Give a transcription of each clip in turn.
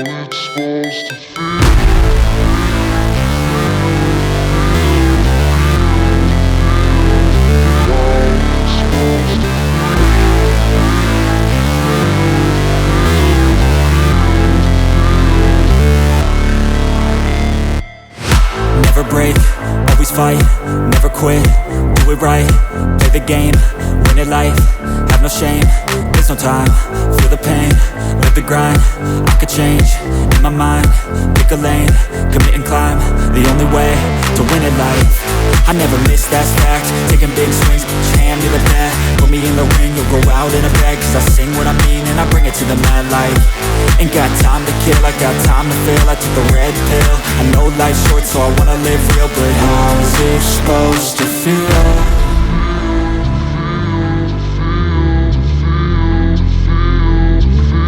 it's supposed to feel. Never break, always fight, never quit, do it right, play the game, win it life, have no shame, there's no time, feel the pain, live the grind, I could change, in my mind, pick a lane, commit and climb, the only way to win it life. I never miss, that's fact, taking big swings, put your hand to the bat, put me in the ring, you'll go out in a bag, cause I sing what I mean and I bring it to the mad light. Ain't got time to kill, I got time to feel, I took the red pill, I know life's short so I wanna live real, but how's it supposed to feel?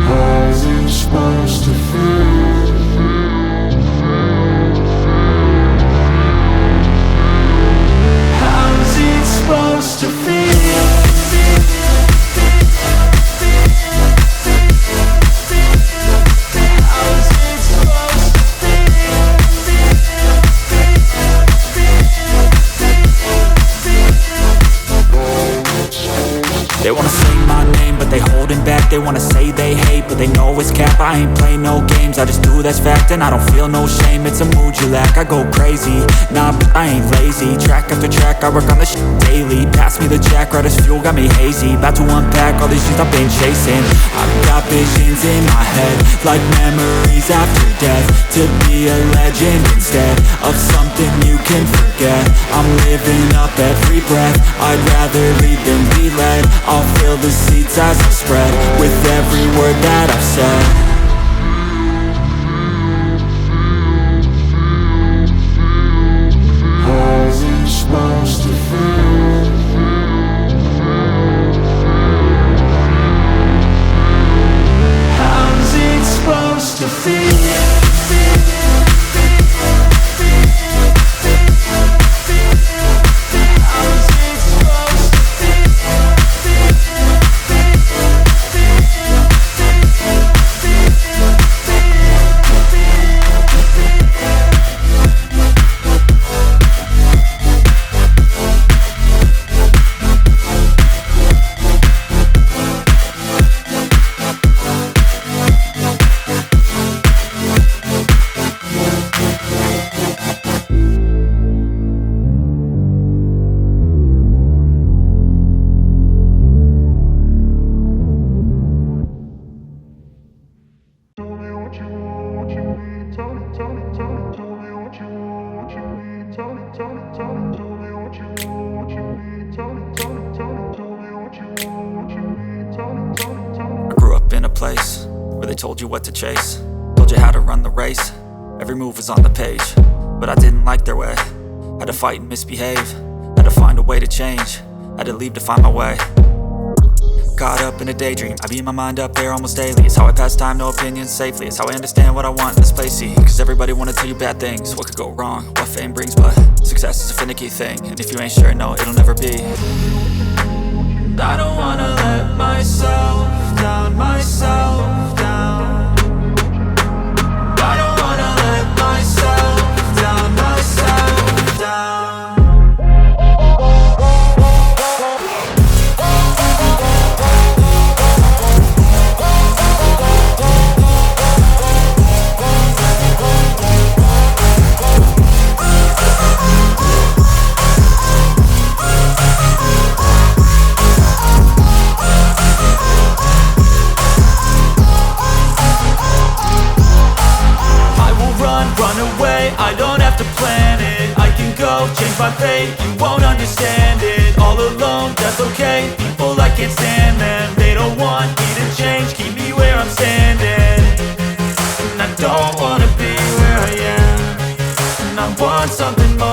How's it supposed to feel? How's it supposed to feel? They wanna say my name, but they holding back. They wanna say they hate, but they know it's cap. I ain't play no games, I just do that's fact. And I don't feel no shame, it's a mood you lack. I go crazy, nah, but I ain't lazy. Track after track, I work on this shit daily. Pass me the jack, right as fuel, got me hazy. About to unpack all these things I've been chasing. I've got visions in my head, like memories after death. To be a legend instead of something you can forget. I'm living up every breath, I'd rather lead than be led. I'll fill the seats as I spread with every word that I've said. How's it supposed to feel? How's it supposed to feel? I grew up in a place where they told you what to chase, told you how to run the race. Every move was on the page, but I didn't like their way. Had to fight and misbehave, had to find a way to change, had to leave to find my way. Caught up in a daydream, I beat my mind up there almost daily. It's how I pass time, no opinions safely. It's how I understand what I want in this place, see. Cause everybody wanna tell you bad things, what could go wrong, what fame brings. But success is a finicky thing, and if you ain't sure, no, it'll never be. I don't wanna let myself down, myself down. I don't wanna let myself down, myself down. I don't have to plan it, I can go change my fate. You won't understand it, all alone, that's okay. People I can't stand them, they don't want me to change. Keep me where I'm standing, and I don't wanna be where I am. And I want something more